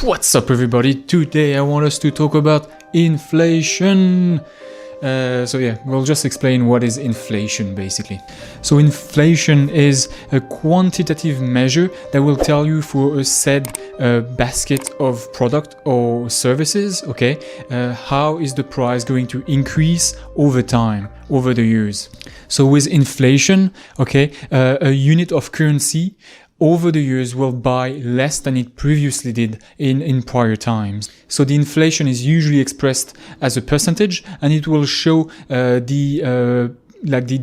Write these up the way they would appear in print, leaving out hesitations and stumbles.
What's up, everybody? Today I want us to talk about inflation. We'll just explain what is inflation basically. So inflation is a quantitative measure that will tell you for a said basket of product or services, how is the price going to increase over time, over the years. So with inflation, a unit of currency over the years will buy less than it previously did in prior times. So the inflation is usually expressed as a percentage, and it will show the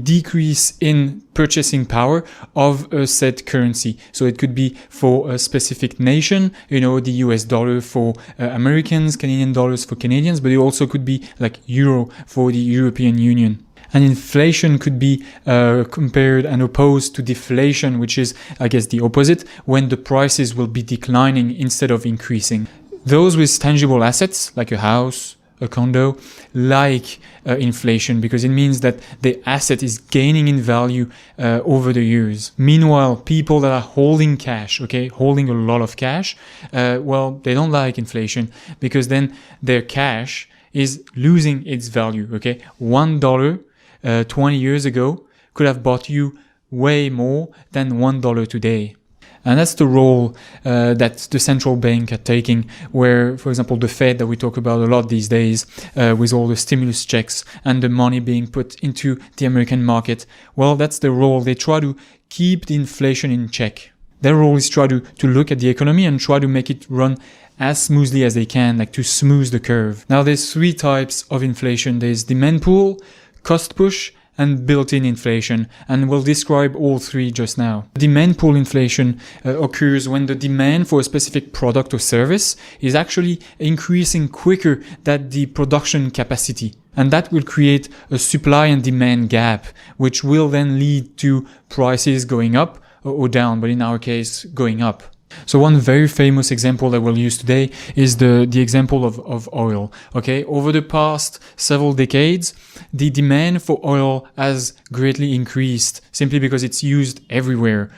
decrease in purchasing power of a said currency. So it could be for a specific nation, the US dollar for Americans, Canadian dollars for Canadians, but it also could be like euro for the European Union. And inflation could be compared and opposed to deflation, which is, I guess, the opposite, when the prices will be declining instead of increasing. Those with tangible assets, like a house, a condo, like inflation, because it means that the asset is gaining in value over the years. Meanwhile, people that are holding cash, holding a lot of cash, they don't like inflation, because then their cash is losing its value, $1 20 years ago could have bought you way more than $1 today. And that's the role that the central bank are taking, where, for example, the Fed that we talk about a lot these days, with all the stimulus checks and the money being put into the American market, that's the role. They try to keep the inflation in check. Their role is try to look at the economy and try to make it run as smoothly as they can, like to smooth the curve. Now, there's three types of inflation. There's demand pull, Costpush, and built-in inflation, and we'll describe all three just now. Demand pull inflation occurs when the demand for a specific product or service is actually increasing quicker than the production capacity. And that will create a supply and demand gap, which will then lead to prices going up or down, but in our case, going up. So one very famous example that we'll use today is the example of oil. Over the past several decades, the demand for oil has greatly increased simply because it's used everywhere.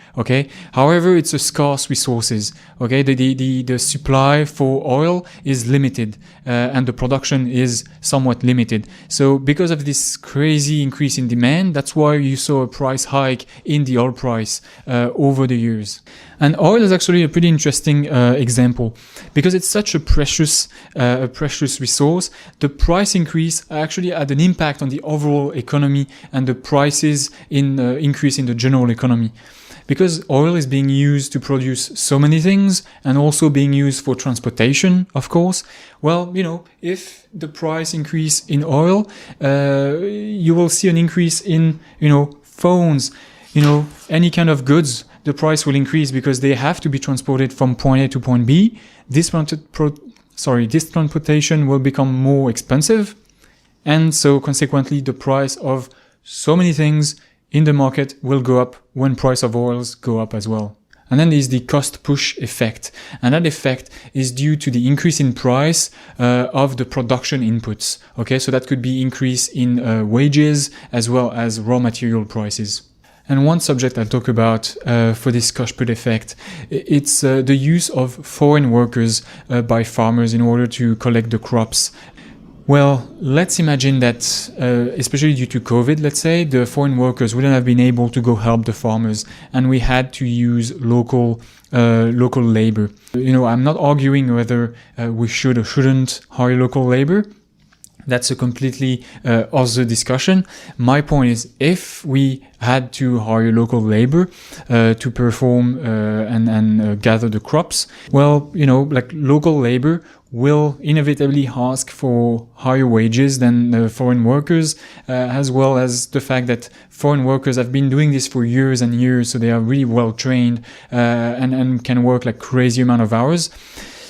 However, it's a scarce resources. The supply for oil is limited, and the production is somewhat limited. So because of this crazy increase in demand, that's why you saw a price hike in the oil price over the years. And oil is actually a pretty interesting example because it's such a precious resource. The price increase actually had an impact on the overall economy and the prices increase in the general economy. Because oil is being used to produce so many things and also being used for transportation, of course. If the price increase in oil, you will see an increase in, phones, any kind of goods. The price will increase because they have to be transported from point A to point B. This transportation will become more expensive. And so consequently, the price of so many things in the market will go up when price of oils go up as well. And then there's the cost push effect. And that effect is due to the increase in price of the production inputs. So that could be increase in wages as well as raw material prices. And one subject I'll talk about for this cost push effect, it's the use of foreign workers by farmers in order to collect the crops. Well, let's imagine that, especially due to COVID, let's say, the foreign workers wouldn't have been able to go help the farmers, and we had to use local labor. I'm not arguing whether we should or shouldn't hire local labor. That's a completely other discussion. My point is, if we had to hire local labor to perform and gather the crops, local labor will inevitably ask for higher wages than foreign workers, as well as the fact that foreign workers have been doing this for years and years, so they are really well trained and can work crazy amount of hours.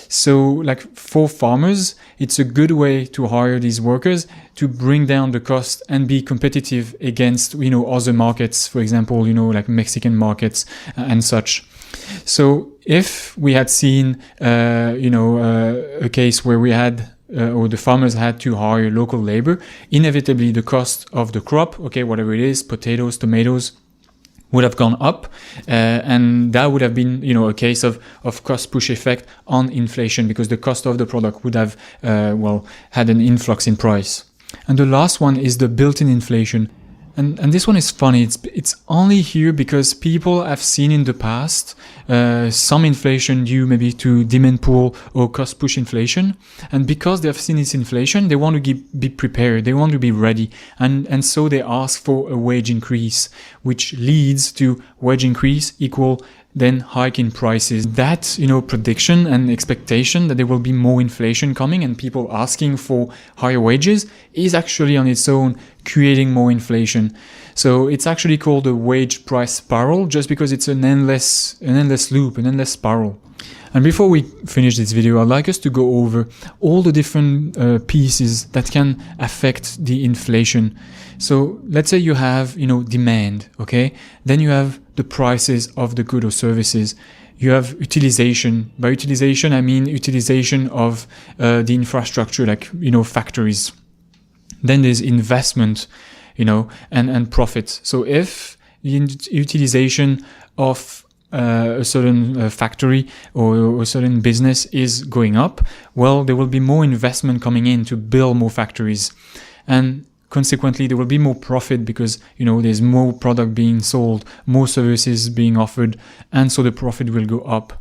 So for farmers, it's a good way to hire these workers to bring down the cost and be competitive against, other markets, for example, Mexican markets and such. So if we had seen, a case where we had or the farmers had to hire local labor, inevitably the cost of the crop, whatever it is, potatoes, tomatoes, would have gone up, and that would have been, you know, a case of cost push effect on inflation, because the cost of the product would have had an influx in price. And the last one is the built-in inflation. And this one is funny. It's only here because people have seen in the past some inflation due maybe to demand pull or cost push inflation. And because they have seen this inflation, they want to be prepared. They want to be ready. And so they ask for a wage increase, which leads to wage increase equal then hike in prices. That, you know, prediction and expectation that there will be more inflation coming and people asking for higher wages is actually on its own creating more inflation. So it's actually called a wage price spiral, just because it's an endless loop, an endless spiral. And before we finish this video, I'd like us to go over all the different pieces that can affect the inflation. So let's say you have, you know, demand, okay? Then you have the prices of the goods or services. You have utilization. By utilization, I mean utilization of the infrastructure, like, you know, factories. Then there's investment, you know, and profit. So if the utilization of a certain factory or a certain business is going up, well, there will be more investment coming in to build more factories. And consequently, there will be more profit because, you know, there's more product being sold, more services being offered, and so the profit will go up.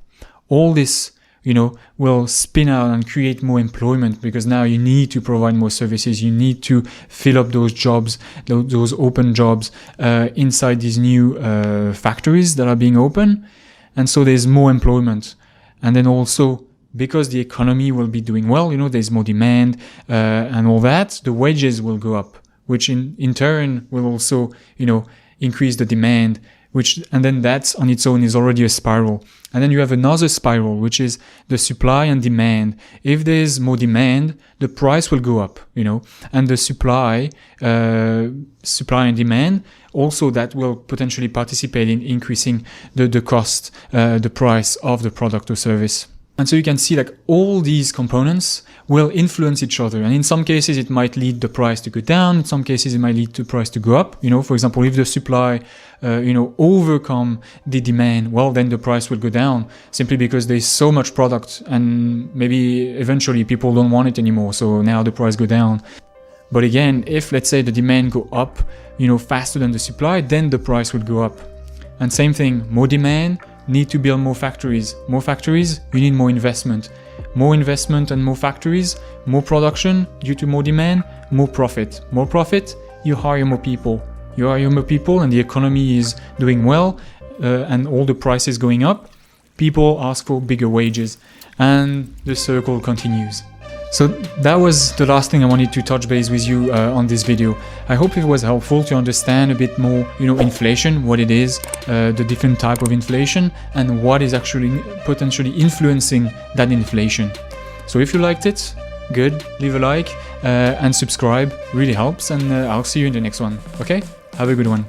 All this, you know, will spin out and create more employment, because now you need to provide more services. You need to fill up those jobs, those open jobs inside these new factories that are being open. And so there's more employment. And then also, because the economy will be doing well, you know, there's more demand and all that, the wages will go up, which in turn will also, you know, increase the demand, and then that on its own is already a spiral. And then you have another spiral, which is the supply and demand. If there's more demand, the price will go up, you know, and the supply and demand also, that will potentially participate in increasing the cost, the price of the product or service. And so you can see, like, all these components will influence each other. And in some cases, it might lead the price to go down. In some cases, it might lead the price to go up. You know, for example, if the supply, overcome the demand, well, then the price will go down, simply because there's so much product and maybe eventually people don't want it anymore. So now the price go down. But again, if, let's say, the demand go up, you know, faster than the supply, then the price will go up. And same thing, more demand, need to build more factories. More factories, you need more investment. More investment and more factories, more production due to more demand, more profit. More profit, you hire more people. You hire more people and the economy is doing well and all the prices going up. People ask for bigger wages and the circle continues. So that was the last thing I wanted to touch base with you on this video. I hope it was helpful to understand a bit more, you know, inflation, what it is, the different type of inflation, and what is actually potentially influencing that inflation. So if you liked it, good, leave a like and subscribe, really helps, and I'll see you in the next one. Okay, have a good one.